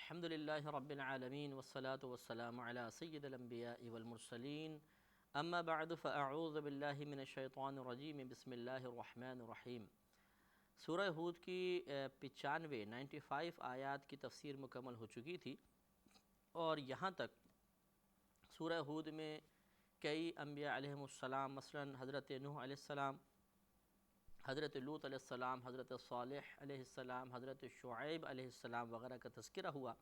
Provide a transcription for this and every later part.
الحمد للہ رب العالمین والصلاة والسلام علی سید الانبیاء والمرسلین اما بعد فاعوذ باللہ من الشیطان الرجیم بسم اللہ الرحمن الرحیم۔ سورہ ہود کی 95 آیات کی تفسیر مکمل ہو چکی تھی، اور یہاں تک سورہ ہود میں کئی انبیاء علیہم السلام، مثلا حضرت نوح علیہ السلام، حضرت لوط علیہ السلام، حضرت صالح علیہ السلام، حضرت شعیب علیہ السلام وغیرہ کا تذکرہ ہوا،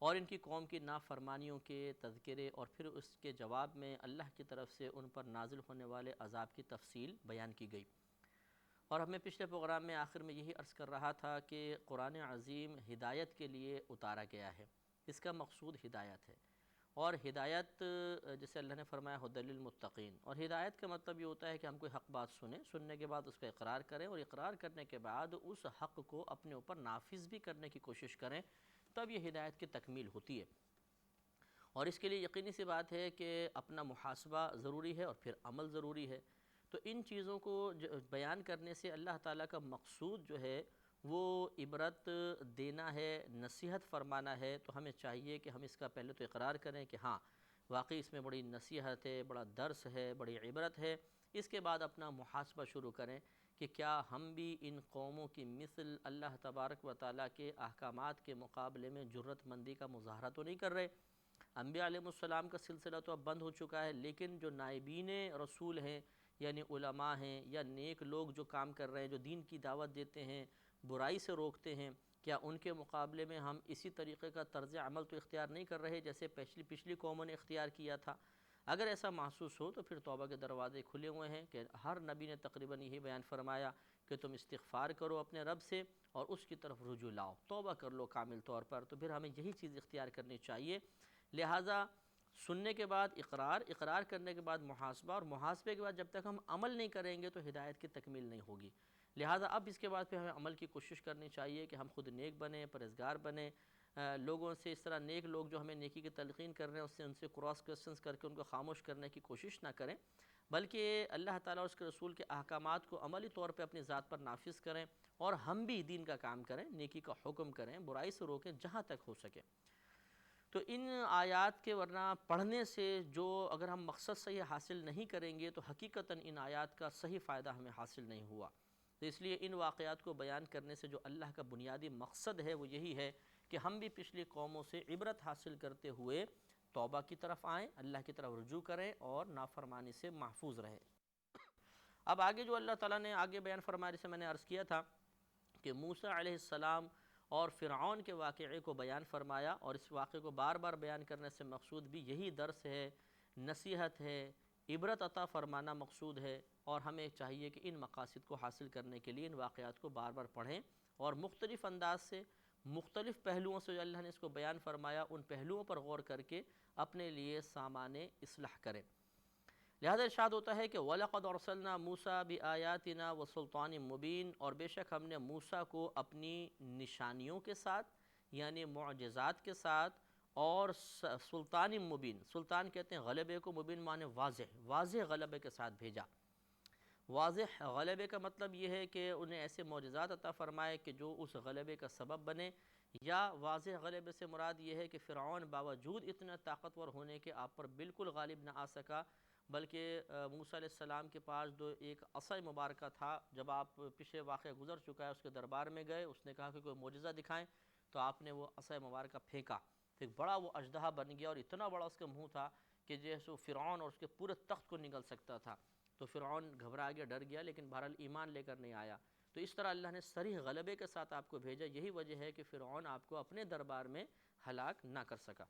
اور ان کی قوم کی نافرمانیوں کے تذکرے، اور پھر اس کے جواب میں اللہ کی طرف سے ان پر نازل ہونے والے عذاب کی تفصیل بیان کی گئی۔ اور ہمیں پچھلے پروگرام میں آخر میں یہی عرض کر رہا تھا کہ قرآن عظیم ہدایت کے لیے اتارا گیا ہے، اس کا مقصود ہدایت ہے، اور ہدایت جیسے اللہ نے فرمایا ھدی للمتقین، اور ہدایت کا مطلب یہ ہوتا ہے کہ ہم کوئی حق بات سنیں، سننے کے بعد اس کا اقرار کریں، اور اقرار کرنے کے بعد اس حق کو اپنے اوپر نافذ بھی کرنے کی کوشش کریں، تب یہ ہدایت کی تکمیل ہوتی ہے۔ اور اس کے لیے یقینی سی بات ہے کہ اپنا محاسبہ ضروری ہے، اور پھر عمل ضروری ہے۔ تو ان چیزوں کو بیان کرنے سے اللہ تعالیٰ کا مقصود جو ہے وہ عبرت دینا ہے، نصیحت فرمانا ہے، تو ہمیں چاہیے کہ ہم اس کا پہلے تو اقرار کریں کہ ہاں واقعی اس میں بڑی نصیحت ہے، بڑا درس ہے، بڑی عبرت ہے۔ اس کے بعد اپنا محاسبہ شروع کریں کہ کیا ہم بھی ان قوموں کی مثل اللہ تبارک و تعالیٰ کے احکامات کے مقابلے میں جرات مندی کا مظاہرہ تو نہیں کر رہے۔ انبیاء علیہ السلام کا سلسلہ تو اب بند ہو چکا ہے، لیکن جو نائبین رسول ہیں، یعنی علماء ہیں یا نیک لوگ جو کام کر رہے ہیں، جو دین کی دعوت دیتے ہیں، برائی سے روکتے ہیں، کیا ان کے مقابلے میں ہم اسی طریقے کا طرز عمل تو اختیار نہیں کر رہے جیسے پچھلی قوموں نے اختیار کیا تھا؟ اگر ایسا محسوس ہو تو پھر توبہ کے دروازے کھلے ہوئے ہیں، کہ ہر نبی نے تقریباً یہی بیان فرمایا کہ تم استغفار کرو اپنے رب سے اور اس کی طرف رجوع لاؤ، توبہ کر لو کامل طور پر۔ تو پھر ہمیں یہی چیز اختیار کرنی چاہیے، لہٰذا سننے کے بعد اقرار کرنے کے بعد محاسبہ، اور محاسبے کے بعد جب تک ہم عمل نہیں کریں گے تو ہدایت کی تکمیل نہیں ہوگی۔ لہٰذا اب اس کے بعد پھر ہمیں عمل کی کوشش کرنی چاہیے کہ ہم خود نیک بنیں، پرہیزگار بنیں، لوگوں سے اس طرح نیک لوگ جو ہمیں نیکی کی تلقین کر رہے ہیں ان سے کراس کوسچنز کر کے ان کو خاموش کرنے کی کوشش نہ کریں، بلکہ اللہ تعالیٰ اور اس کے رسول کے احکامات کو عملی طور پہ اپنی ذات پر نافذ کریں، اور ہم بھی دین کا کام کریں، نیکی کا حکم کریں، برائی سے روکیں جہاں تک ہو سکے۔ تو ان آیات کے ورنہ پڑھنے سے جو اگر ہم مقصد صحیح حاصل نہیں کریں گے تو حقیقتاً ان آیات کا صحیح فائدہ ہمیں حاصل نہیں ہوا۔ تو اس لیے ان واقعات کو بیان کرنے سے جو اللہ کا بنیادی مقصد ہے وہ یہی ہے کہ ہم بھی پچھلی قوموں سے عبرت حاصل کرتے ہوئے توبہ کی طرف آئیں، اللہ کی طرف رجوع کریں، اور نافرمانی سے محفوظ رہیں۔ اب آگے جو اللہ تعالیٰ نے آگے بیان فرمایا، جسے میں نے عرض کیا تھا کہ موسیٰ علیہ السلام اور فرعون کے واقعے کو بیان فرمایا، اور اس واقعے کو بار بار بیان کرنے سے مقصود بھی یہی درس ہے، نصیحت ہے، عبرت عطا فرمانا مقصود ہے، اور ہمیں چاہیے کہ ان مقاصد کو حاصل کرنے کے لیے ان واقعات کو بار بار پڑھیں، اور مختلف انداز سے، مختلف پہلوؤں سے جو اللہ نے اس کو بیان فرمایا ان پہلوؤں پر غور کر کے اپنے لیے سامان اصلاح کریں۔ لہذا ارشاد ہوتا ہے کہ وَلَقَدْ أَرْسَلْنَا مُوسَىٰ بِآيَاتِنَا وَسُلْطَانٍ مُبِينٍ، اور بے شک ہم نے موسیٰ کو اپنی نشانیوں کے ساتھ، یعنی معجزات کے ساتھ، اور سلطان مبین، سلطان کہتے ہیں غلبے کو، مبین معنی واضح غلبے کے ساتھ بھیجا۔ واضح غلبے کا مطلب یہ ہے کہ انہیں ایسے معجزات عطا فرمائے کہ جو اس غلبے کا سبب بنے، یا واضح غلبے سے مراد یہ ہے کہ فرعون باوجود اتنا طاقتور ہونے کے آپ پر بالکل غالب نہ آ سکا، بلکہ موسیٰ علیہ السلام کے پاس جو ایک عصا مبارکہ تھا، جب آپ پچھلے واقعہ گزر چکا ہے، اس کے دربار میں گئے، اس نے کہا کہ کوئی معجزہ دکھائیں، تو آپ نے وہ عصا مبارکہ پھینکا، تو ایک بڑا وہ اژدہا بن گیا، اور اتنا بڑا اس کا منہ تھا کہ جیسے فرعون اور اس کے پورے تخت کو نگل سکتا تھا۔ تو فرعون گھبرا گیا، ڈر گیا، لیکن بہرحال ایمان لے کر نہیں آیا۔ تو اس طرح اللہ نے صریح غلبے کے ساتھ آپ کو بھیجا، یہی وجہ ہے کہ فرعون آپ کو اپنے دربار میں ہلاک نہ کر سکا۔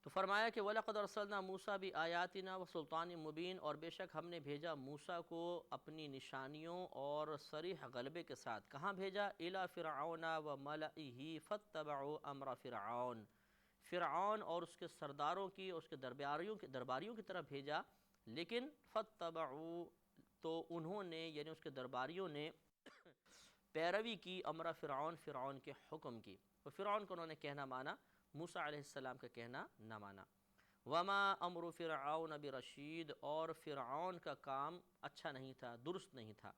تو فرمایا کہ وَلَقَدْ أَرْسَلْنَا مُوسَىٰ بِآيَاتِنَا وَسُلْطَانٍ مُبِينٍ، اور بے شک ہم نے بھیجا موسیٰ کو اپنی نشانیوں اور صریح غلبے کے ساتھ۔ کہاں بھیجا؟ إِلَىٰ فِرْعَوْنَ وَمَلَئِهِ فَاتَّبَعُوا أَمْرَ فِرْعَوْنَ، فرعون اور اس کے سرداروں کی اور اس کے درباریوں کی طرف بھیجا، لیکن فَاتَّبَعُوا، تو انہوں نے یعنی اس کے درباریوں نے پیروی کی امر فرعون کے حکم کی، اور فرعون کو انہوں نے کہنا مانا، موسیٰ علیہ السلام کا کہنا نہ مانا۔ وَمَا أَمْرُ فِرْعَوْنَ بِرَشِيدٍ، اور فرعون کا کام اچھا نہیں تھا، درست نہیں تھا،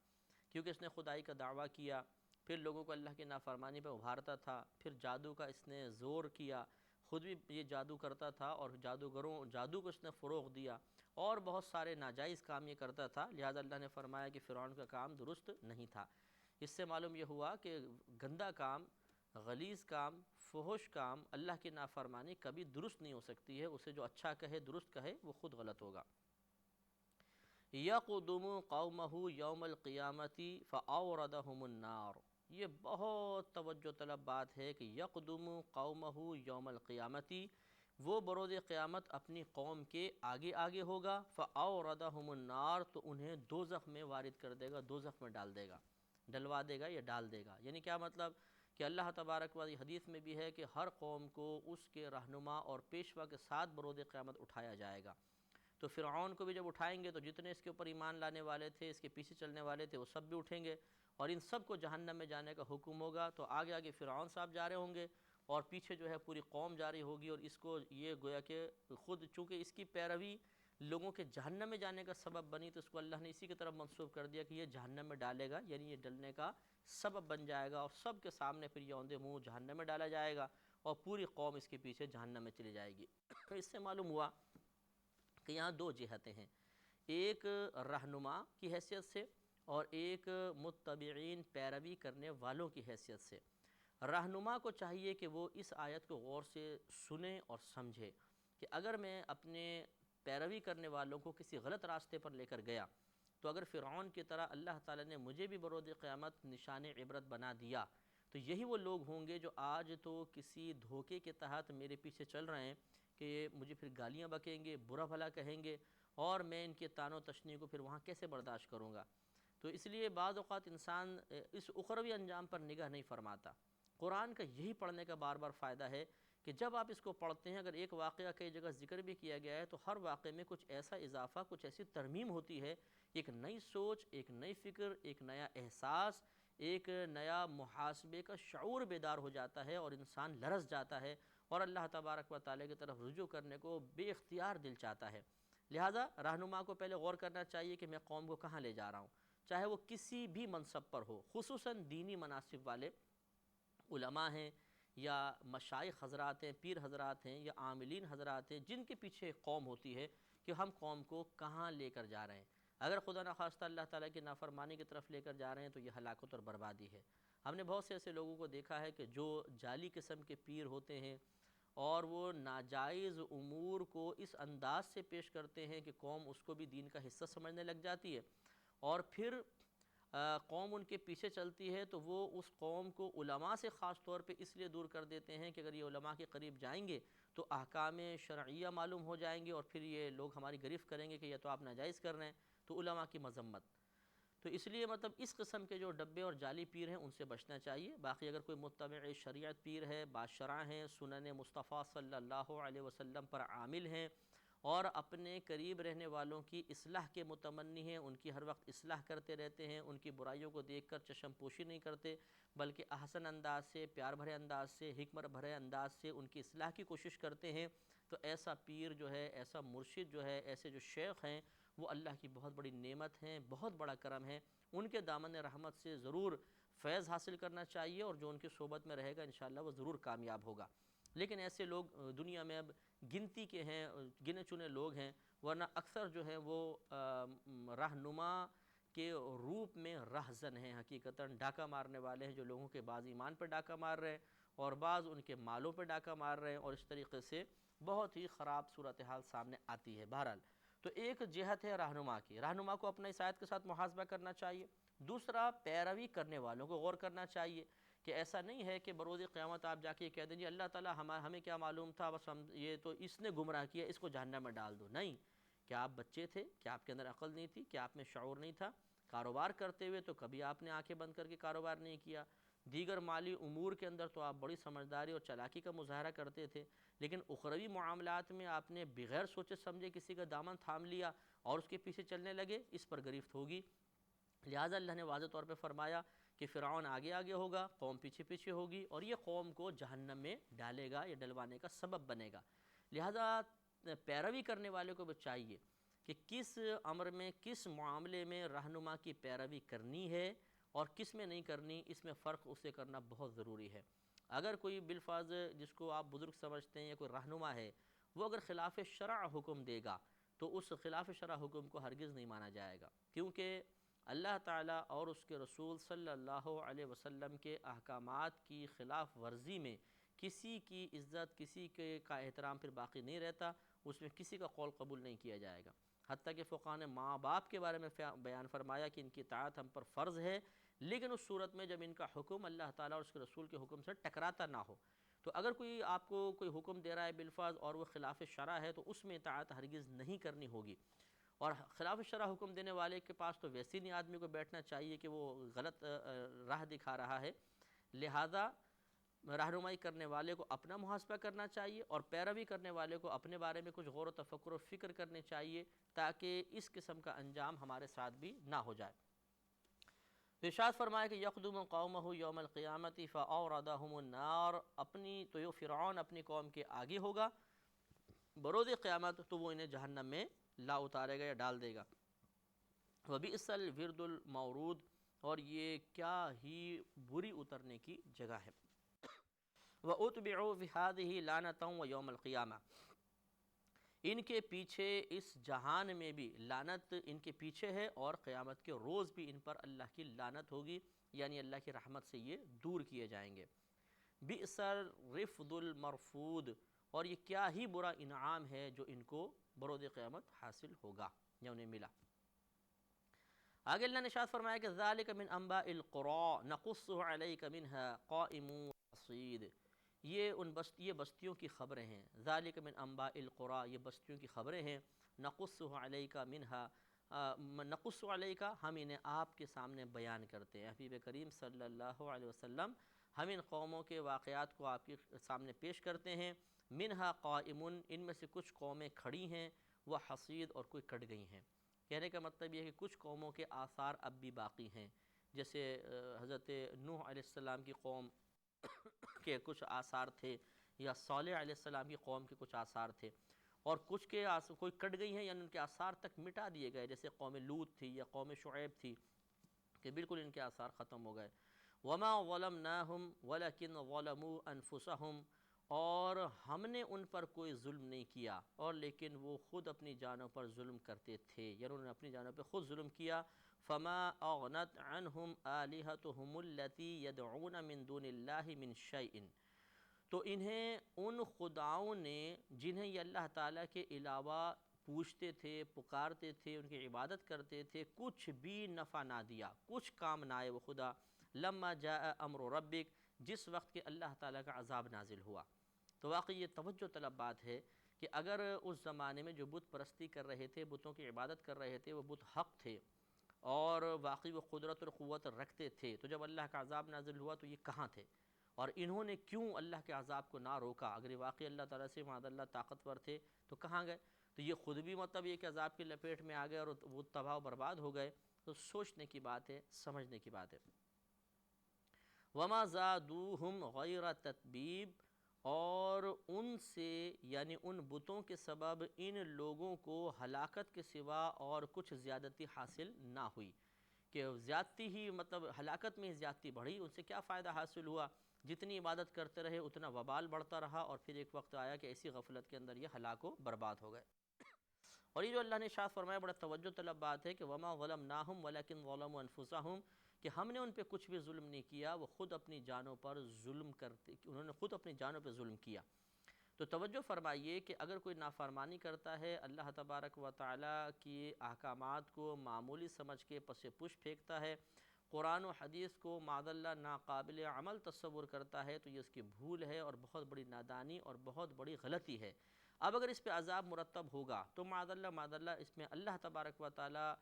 کیونکہ اس نے خدائی کا دعویٰ کیا، پھر لوگوں کو اللہ کی نافرمانی پہ ابھارتا تھا، پھر جادو کا اس نے زور کیا، خود بھی یہ جادو کرتا تھا اور جادو کو اس نے فروغ دیا، اور بہت سارے ناجائز کام یہ کرتا تھا، لہذا اللہ نے فرمایا کہ فرعون کا کام درست نہیں تھا۔ اس سے معلوم یہ ہوا کہ گندا کام، غلیظ کام، فحش کام، اللہ کی نافرمانی کبھی درست نہیں ہو سکتی ہے، اسے جو اچھا کہے، درست کہے، وہ خود غلط ہوگا۔ یقدم قومہ یوم القیامت فاوردہم النار، یہ بہت توجہ طلب بات ہے کہ یقدم قومہ یوم القیامتی، وہ بروز قیامت اپنی قوم کے آگے آگے ہوگا، فاوردہم النار، تو انہیں دوزخ میں وارد کر دے گا، دوزخ میں ڈال دے گا، ڈلوا دے گا یا ڈال دے گا۔ یعنی کیا مطلب کہ اللہ تبارک و تعالی حدیث میں بھی ہے کہ ہر قوم کو اس کے رہنما اور پیشوا کے ساتھ بروز قیامت اٹھایا جائے گا۔ تو فرعون کو بھی جب اٹھائیں گے تو جتنے اس کے اوپر ایمان لانے والے تھے، اس کے پیچھے چلنے والے تھے، وہ سب بھی اٹھیں گے، اور ان سب کو جہنم میں جانے کا حکم ہوگا۔ تو آگے آگے فرعون صاحب جا رہے ہوں گے اور پیچھے جو ہے پوری قوم جاری ہوگی، اور اس کو یہ گویا کہ خود چونکہ اس کی پیروی لوگوں کے جہنم میں جانے کا سبب بنی، تو اس کو اللہ نے اسی کی طرف منسوب کر دیا کہ یہ جہنم میں ڈالے گا، یعنی یہ ڈلنے کا سبب بن جائے گا، اور سب کے سامنے پھر یہ اوندے منہ جہنم میں ڈالا جائے گا، اور پوری قوم اس کے پیچھے جہنم میں چلی جائے گی۔ اس سے معلوم ہوا کہ یہاں دو جہتیں ہیں، ایک رہنما کی حیثیت سے اور ایک متبعین پیروی کرنے والوں کی حیثیت سے۔ رہنما کو چاہیے کہ وہ اس آیت کو غور سے سنے اور سمجھے کہ اگر میں اپنے پیروی کرنے والوں کو کسی غلط راستے پر لے کر گیا، تو اگر فرعون کی طرح اللہ تعالیٰ نے مجھے بھی بروز قیامت نشان عبرت بنا دیا، تو یہی وہ لوگ ہوں گے جو آج تو کسی دھوکے کے تحت میرے پیچھے چل رہے ہیں کہ مجھے پھر گالیاں بکیں گے، برا بھلا کہیں گے، اور میں ان کے طعن و تشنیع کو پھر وہاں کیسے برداشت کروں گا۔ تو اس لیے بعض اوقات انسان اس اخروی انجام پر نگاہ نہیں فرماتا۔ قرآن کا یہی پڑھنے کا بار بار فائدہ ہے کہ جب آپ اس کو پڑھتے ہیں، اگر ایک واقعہ کئی جگہ ذکر بھی کیا گیا ہے، تو ہر واقعے میں کچھ ایسا اضافہ، کچھ ایسی ترمیم ہوتی ہے، ایک نئی سوچ، ایک نئی فکر، ایک نیا احساس، ایک نیا محاسبے کا شعور بیدار ہو جاتا ہے، اور انسان لرز جاتا ہے، اور اللہ تبارک و تعالیٰ کی طرف رجوع کرنے کو بے اختیار دل چاہتا ہے۔ لہذا رہنما کو پہلے غور کرنا چاہیے کہ میں قوم کو کہاں لے جا رہا ہوں، چاہے وہ کسی بھی منصب پر ہو، خصوصاً دینی مناصب والے علماء ہیں، یا مشائخ حضرات ہیں، پیر حضرات ہیں، یا عاملین حضرات ہیں، جن کے پیچھے ایک قوم ہوتی ہے کہ ہم قوم کو کہاں لے کر جا رہے ہیں۔ اگر خدا نخواستہ اللہ تعالیٰ کی نافرمانی کی طرف لے کر جا رہے ہیں تو یہ ہلاکت اور بربادی ہے۔ ہم نے بہت سے ایسے لوگوں کو دیکھا ہے کہ جو جعلی قسم کے پیر ہوتے ہیں، اور وہ ناجائز امور کو اس انداز سے پیش کرتے ہیں کہ قوم اس کو بھی دین کا حصہ سمجھنے لگ جاتی ہے، اور پھر قوم ان کے پیچھے چلتی ہے، تو وہ اس قوم کو علماء سے خاص طور پہ اس لیے دور کر دیتے ہیں کہ اگر یہ علماء کے قریب جائیں گے تو احکام شرعیہ معلوم ہو جائیں گے، اور پھر یہ لوگ ہماری گرفت کریں گے کہ یہ تو آپ ناجائز کر رہے ہیں، تو علماء کی مذمت۔ تو اس لیے مطلب اس قسم کے جو ڈبے اور جعلی پیر ہیں ان سے بچنا چاہیے۔ باقی اگر کوئی متبع شریعت پیر ہے، باشرع ہیں، سنن مصطفیٰ صلی اللہ علیہ وسلم پر عامل ہیں، اور اپنے قریب رہنے والوں کی اصلاح کے متمنی ہیں، ان کی ہر وقت اصلاح کرتے رہتے ہیں، ان کی برائیوں کو دیکھ کر چشم پوشی نہیں کرتے، بلکہ احسن انداز سے، پیار بھرے انداز سے، حکمت بھرے انداز سے ان کی اصلاح کی کوشش کرتے ہیں، تو ایسا پیر جو ہے، ایسا مرشد جو ہے، ایسے جو شیخ ہیں، وہ اللہ کی بہت بڑی نعمت ہیں، بہت بڑا کرم ہے۔ ان کے دامن رحمت سے ضرور فیض حاصل کرنا چاہیے، اور جو ان کی صحبت میں رہے گا انشاءاللہ وہ ضرور کامیاب ہوگا۔ لیکن ایسے لوگ دنیا میں اب گنتی کے ہیں، گنے چنے لوگ ہیں، ورنہ اکثر جو ہیں وہ رہنما کے روپ میں رہزن ہیں، حقیقتاً ڈاکہ مارنے والے ہیں، جو لوگوں کے بعض ایمان پہ ڈاکہ مار رہے ہیں اور بعض ان کے مالوں پہ ڈاکہ مار رہے ہیں، اور اس طریقے سے بہت ہی خراب صورتحال سامنے آتی ہے۔ بہرحال تو ایک جہت ہے رہنما کی، رہنما کو اپنے اس آیت کے ساتھ محاسبہ کرنا چاہیے۔ دوسرا، پیروی کرنے والوں کو غور کرنا چاہیے کہ ایسا نہیں ہے کہ بروز قیامت آپ جا کے کہہ دیں جی اللہ تعالیٰ ہمیں کیا معلوم تھا، بس یہ تو اس نے گمراہ کیا، اس کو جہنم میں ڈال دو۔ نہیں، کیا آپ بچے تھے؟ کیا آپ کے اندر عقل نہیں تھی؟ کیا آپ میں شعور نہیں تھا؟ کاروبار کرتے ہوئے تو کبھی آپ نے آنکھیں بند کر کے کاروبار نہیں کیا، دیگر مالی امور کے اندر تو آپ بڑی سمجھداری اور چالاکی کا مظاہرہ کرتے تھے، لیکن اخروی معاملات میں آپ نے بغیر سوچے سمجھے کسی کا دامن تھام لیا اور اس کے پیچھے چلنے لگے، اس پر گرفت ہوگی۔ لہٰذا اللہ نے واضح طور پہ فرمایا کہ فرعون آگے آگے ہوگا، قوم پیچھے پیچھے ہوگی، اور یہ قوم کو جہنم میں ڈالے گا، یہ ڈلوانے کا سبب بنے گا۔ لہٰذا پیروی کرنے والے کو بھی چاہیے کہ کس امر میں، کس معاملے میں رہنما کی پیروی کرنی ہے اور کس میں نہیں کرنی، اس میں فرق اسے کرنا بہت ضروری ہے۔ اگر کوئی بالفاظ جس کو آپ بزرگ سمجھتے ہیں یا کوئی رہنما ہے، وہ اگر خلاف شرع حکم دے گا تو اس خلاف شرع حکم کو ہرگز نہیں مانا جائے گا، کیونکہ اللہ تعالیٰ اور اس کے رسول صلی اللہ علیہ وسلم کے احکامات کی خلاف ورزی میں کسی کی عزت، کسی کے کا احترام پھر باقی نہیں رہتا، اس میں کسی کا قول قبول نہیں کیا جائے گا۔ حتیٰ کہ فقہاء نے ماں باپ کے بارے میں بیان فرمایا کہ ان کی اطاعت ہم پر فرض ہے، لیکن اس صورت میں جب ان کا حکم اللہ تعالیٰ اور اس کے رسول کے حکم سے ٹکراتا نہ ہو۔ تو اگر کوئی آپ کو کوئی حکم دے رہا ہے بالفاظ اور وہ خلاف شرع ہے تو اس میں اطاعت ہرگز نہیں کرنی ہوگی، اور خلاف شرع حکم دینے والے کے پاس تو ویسے نہیں آدمی کو بیٹھنا چاہیے کہ وہ غلط راہ دکھا رہا ہے، لہذا رہنمائی کرنے والے کو اپنا محاسبہ کرنا چاہیے اور پیروی کرنے والے کو اپنے بارے میں کچھ غور و تفکر و فکر کرنے چاہیے، تاکہ اس قسم کا انجام ہمارے ساتھ بھی نہ ہو جائے۔ ارشاد فرمایا کہ یقدم قومہ یوم القیامت فاوردہم النار، تو یہ فرعون اپنی قوم کے آگے ہوگا بروز قیامت، تو وہ انہیں جہنم میں لا اتارے گا یا ڈال دے گا۔ وبئس الورد المورود، اور یہ کیا ہی بری اترنے کی جگہ ہے۔ وَأُتْبِعُوا فِي هَذِهِ لَعْنَةً وَيَوْمَ الْقِيَامَةِ، ان کے پیچھے اس جہان میں بھی لعنت ان کے پیچھے ہے، اور قیامت کے روز بھی ان پر اللہ کی لعنت ہوگی، یعنی اللہ کی رحمت سے یہ دور کیے جائیں گے۔ بئس الرفد المرفود، اور یہ کیا ہی برا انعام ہے جو ان کو بروز قیامت حاصل ہوگا یا انہیں ملا۔ آگے اللہ نے ارشاد فرمایا کہ ذالک من انباء القری نقص علیک منھا قائم وحصید، یہ بستیوں کی خبریں ہیں۔ ذالک من انباء القری، یہ بستیوں کی خبریں ہیں۔ نقص علیک منھا، نقص علیک، ہم انہیں آپ کے سامنے بیان کرتے ہیں۔ حبیب کریم صلی اللہ علیہ وسلم ہم ان قوموں کے واقعات کو آپ کے سامنے پیش کرتے ہیں۔ منھا قائم، ان میں سے کچھ قومیں کھڑی ہیں، وحصید، اور کوئی کٹ گئی ہیں۔ کہنے کا مطلب یہ ہے کہ کچھ قوموں کے آثار اب بھی باقی ہیں، جیسے حضرت نوح علیہ السلام کی قوم کے کچھ آثار تھے، یا صالح علیہ السلام کی قوم کے کچھ آثار تھے، اور کچھ کے کوئی کٹ گئی ہیں، یعنی ان کے آثار تک مٹا دیے گئے، جیسے قوم لوط تھی یا قوم شعیب تھی کہ بالکل ان کے آثار ختم ہو گئے۔ وما ظلمناہم ولکن ظلموا انفسہم، اور ہم نے ان پر کوئی ظلم نہیں کیا، اور لیکن وہ خود اپنی جانوں پر ظلم کرتے تھے، یعنی انہوں نے اپنی جانوں پر خود ظلم کیا۔ فما اغنت عنہم آلہتہم التی یدعون من دون اللہ من شیء، تو انہیں ان خداؤں نے جنہیں یہ اللہ تعالیٰ کے علاوہ پوچھتے تھے، پکارتے تھے، ان کی عبادت کرتے تھے، کچھ بھی نفع نہ دیا، کچھ کام نہ آئے وہ خدا۔ لما جاء امر ربک، جس وقت کہ اللہ تعالیٰ کا عذاب نازل ہوا۔ تو واقعی یہ توجہ طلب بات ہے کہ اگر اس زمانے میں جو بت پرستی کر رہے تھے، بتوں کی عبادت کر رہے تھے، وہ بت حق تھے اور واقعی وہ قدرت اور قوت رکھتے تھے، تو جب اللہ کا عذاب نازل ہوا تو یہ کہاں تھے، اور انہوں نے کیوں اللہ کے عذاب کو نہ روکا؟ اگر یہ واقعی اللہ تعالیٰ سے معاذ اللہ طاقتور تھے تو کہاں گئے؟ تو یہ خود بھی مطلب یہ کہ عذاب کی لپیٹ میں آ گئے اور وہ تباہ و برباد ہو گئے۔ تو سوچنے کی بات ہے، سمجھنے کی بات ہے۔ وما زادوہم غیر تتبیب، اور ان سے یعنی ان بتوں کے سبب ان لوگوں کو ہلاکت کے سوا اور کچھ زیادتی حاصل نہ ہوئی، کہ زیادتی ہی مطلب ہلاکت میں زیادتی بڑھی، ان سے کیا فائدہ حاصل ہوا؟ جتنی عبادت کرتے رہے اتنا وبال بڑھتا رہا، اور پھر ایک وقت آیا کہ ایسی غفلت کے اندر یہ ہلاک و برباد ہو گئے۔ اور یہ جو اللہ نے ارشاد فرمایا بڑا توجہ طلب بات ہے کہ وما ظلمناہم ولکن ظلموا انفسہم، کہ ہم نے ان پہ کچھ بھی ظلم نہیں کیا، وہ خود اپنی جانوں پر ظلم کرتے، انہوں نے خود اپنی جانوں پہ ظلم کیا۔ تو توجہ فرمائیے کہ اگر کوئی نافرمانی کرتا ہے، اللہ تبارک و تعالیٰ کی احکامات کو معمولی سمجھ کے پس پش پھینکتا ہے، قرآن و حدیث کو معاذ اللہ ناقابل عمل تصور کرتا ہے، تو یہ اس کی بھول ہے اور بہت بڑی نادانی اور بہت بڑی غلطی ہے۔ اب اگر اس پہ عذاب مرتب ہوگا تو معاذ اللہ اس میں اللہ تبارک و تعالیٰ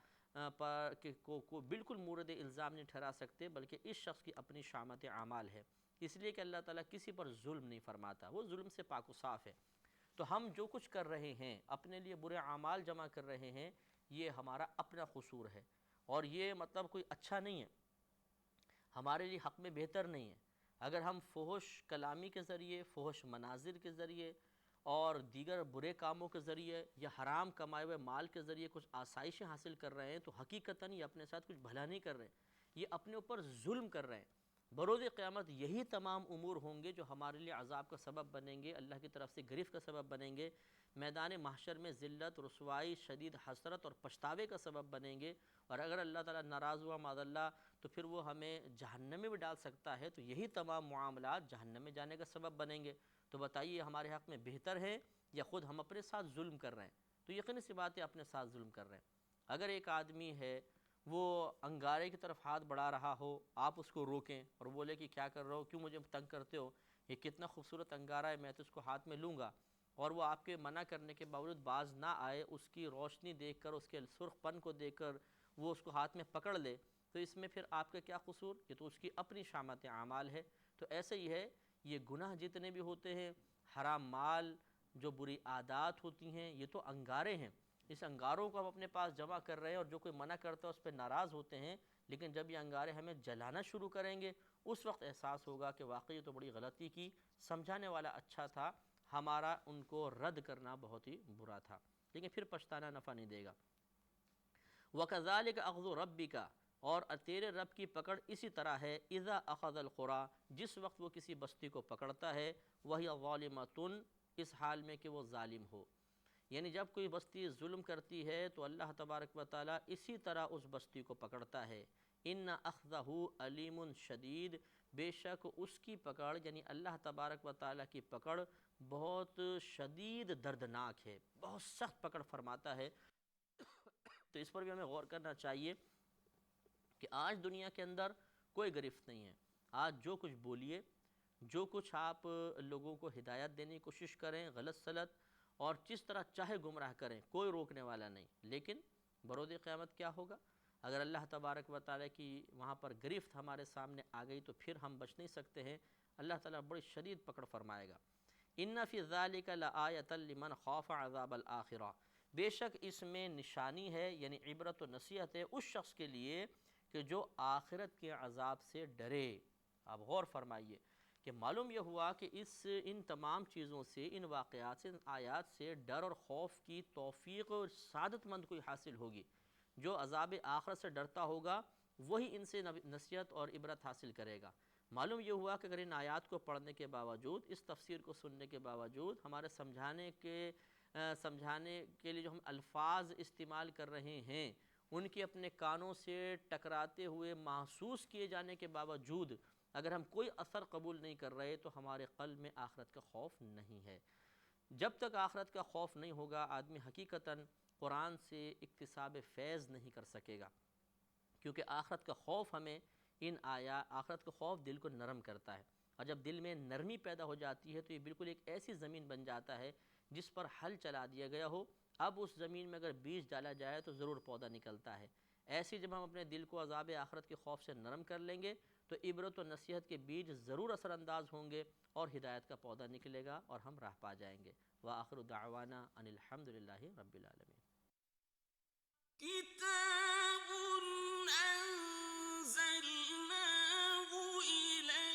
پر کو بالکل مورد الزام نہیں ٹھہرا سکتے، بلکہ اس شخص کی اپنی شامت اعمال ہے، اس لیے کہ اللہ تعالیٰ کسی پر ظلم نہیں فرماتا، وہ ظلم سے پاک و صاف ہے۔ تو ہم جو کچھ کر رہے ہیں، اپنے لیے برے اعمال جمع کر رہے ہیں، یہ ہمارا اپنا قصور ہے، اور یہ مطلب کوئی اچھا نہیں ہے، ہمارے لیے حق میں بہتر نہیں ہے۔ اگر ہم فحش کلامی کے ذریعے، فحش مناظر کے ذریعے اور دیگر برے کاموں کے ذریعے یا حرام کمائے ہوئے مال کے ذریعے کچھ آسائشیں حاصل کر رہے ہیں، تو حقیقتاً یہ اپنے ساتھ کچھ بھلا نہیں کر رہے، یہ اپنے اوپر ظلم کر رہے ہیں۔ بروز قیامت یہی تمام امور ہوں گے جو ہمارے لیے عذاب کا سبب بنیں گے، اللہ کی طرف سے گرفت کا سبب بنیں گے، میدان محشر میں ذلت، رسوائی، شدید حسرت اور پچھتاوے کا سبب بنیں گے، اور اگر اللہ تعالیٰ ناراض ہوا معاذ اللہ تو پھر وہ ہمیں جہنم میں بھی ڈال سکتا ہے، تو یہی تمام معاملات جہنم میں جانے کا سبب بنیں گے۔ تو بتائیے ہمارے حق میں بہتر ہے یا خود ہم اپنے ساتھ ظلم کر رہے ہیں؟ تو یقینی سی بات ہے اپنے ساتھ ظلم کر رہے ہیں۔ اگر ایک آدمی ہے وہ انگارے کی طرف ہاتھ بڑھا رہا ہو، آپ اس کو روکیں اور بولے کہ کیا کر رہے ہو، کیوں مجھے تنگ کرتے ہو، یہ کتنا خوبصورت انگارہ ہے، میں تو اس کو ہاتھ میں لوں گا، اور وہ آپ کے منع کرنے کے باوجود باز نہ آئے، اس کی روشنی دیکھ کر، اس کے سرخ پن کو دیکھ کر وہ اس کو ہاتھ میں پکڑ لے، تو اس میں پھر آپ کا کیا قصور؟ یہ تو اس کی اپنی شامت اعمال ہے۔ تو ایسے ہی ہے، یہ گناہ جتنے بھی ہوتے ہیں، حرام مال، جو بری عادات ہوتی ہیں، یہ تو انگارے ہیں، اس انگاروں کو ہم اپنے پاس جمع کر رہے ہیں، اور جو کوئی منع کرتا ہے اس پہ ناراض ہوتے ہیں، لیکن جب یہ انگارے ہمیں جلانا شروع کریں گے اس وقت احساس ہوگا کہ واقعی تو بڑی غلطی کی، سمجھانے والا اچھا تھا، ہمارا ان کو رد کرنا بہت ہی برا تھا، لیکن پھر پچھتانا نفع نہیں دے گا۔ وَكَذَلِكَ أَخْذُ رَبِّكَ، اور تیرے رب کی پکڑ اسی طرح ہے، اِذَا أَخَذَ الْقُرَىٰ، جس وقت وہ کسی بستی کو پکڑتا ہے، وَهِيَ ظَالِمَةٌ، اس حال میں کہ وہ ظالم ہو، یعنی جب کوئی بستی ظلم کرتی ہے تو اللہ تبارک و تعالیٰ اسی طرح اس بستی کو پکڑتا ہے۔ إِنَّ أَخْذَهُ عَلِيمٌ شدید، بے شک اس کی پکڑ یعنی اللہ تبارک و تعالیٰ کی پکڑ بہت شدید دردناک ہے، بہت سخت پکڑ فرماتا ہے۔ تو اس پر بھی ہمیں غور کرنا چاہیے کہ آج دنیا کے اندر کوئی گرفت نہیں ہے، آج جو کچھ بولیے، جو کچھ آپ لوگوں کو ہدایت دینے کی کوشش کریں غلط سلط، اور جس طرح چاہے گمراہ کریں، کوئی روکنے والا نہیں، لیکن بروز قیامت کیا ہوگا؟ اگر اللہ تبارک و تعالیٰ کی وہاں پر گرفت ہمارے سامنے آ گئی تو پھر ہم بچ نہیں سکتے ہیں، اللہ تعالیٰ بڑی شدید پکڑ فرمائے گا۔ إِنَّ فِي ذَلِكَ لَآيَةً لِمَنْ خَافَ عَذَابَ الْآخِرَةِ، بے شک اس میں نشانی ہے، یعنی عبرت و نصیحت ہے اس شخص کے لیے کہ جو آخرت کے عذاب سے ڈرے۔ آپ غور فرمائیے کہ معلوم یہ ہوا کہ ان تمام چیزوں سے، ان واقعات سے، ان آیات سے ڈر اور خوف کی توفیق اور سعادت مند کوئی حاصل ہوگی۔ جو عذاب آخرت سے ڈرتا ہوگا وہی ان سے نصیحت اور عبرت حاصل کرے گا۔ معلوم یہ ہوا کہ اگر ان آیات کو پڑھنے کے باوجود، اس تفسیر کو سننے کے باوجود، ہمارے سمجھانے کے لیے جو ہم الفاظ استعمال کر رہے ہیں ان کے اپنے کانوں سے ٹکراتے ہوئے محسوس کیے جانے کے باوجود اگر ہم کوئی اثر قبول نہیں کر رہے تو ہمارے قلب میں آخرت کا خوف نہیں ہے۔ جب تک آخرت کا خوف نہیں ہوگا آدمی حقیقتاً قرآن سے اکتساب فیض نہیں کر سکے گا، کیونکہ آخرت کا خوف ہمیں آخرت کا خوف دل کو نرم کرتا ہے، اور جب دل میں نرمی پیدا ہو جاتی ہے تو یہ بالکل ایک ایسی زمین بن جاتا ہے جس پر ہل چلا دیا گیا ہو، اب اس زمین میں اگر بیج ڈالا جائے تو ضرور پودا نکلتا ہے۔ ایسی جب ہم اپنے دل کو عذاب آخرت کے خوف سے نرم کر لیں گے تو عبرت و نصیحت کے بیج ضرور اثر انداز ہوں گے اور ہدایت کا پودا نکلے گا اور ہم راہ پا جائیں گے۔ وآخر دعوانا ان الحمد للہ رب العالمین۔ كتاب أنزلناه إليك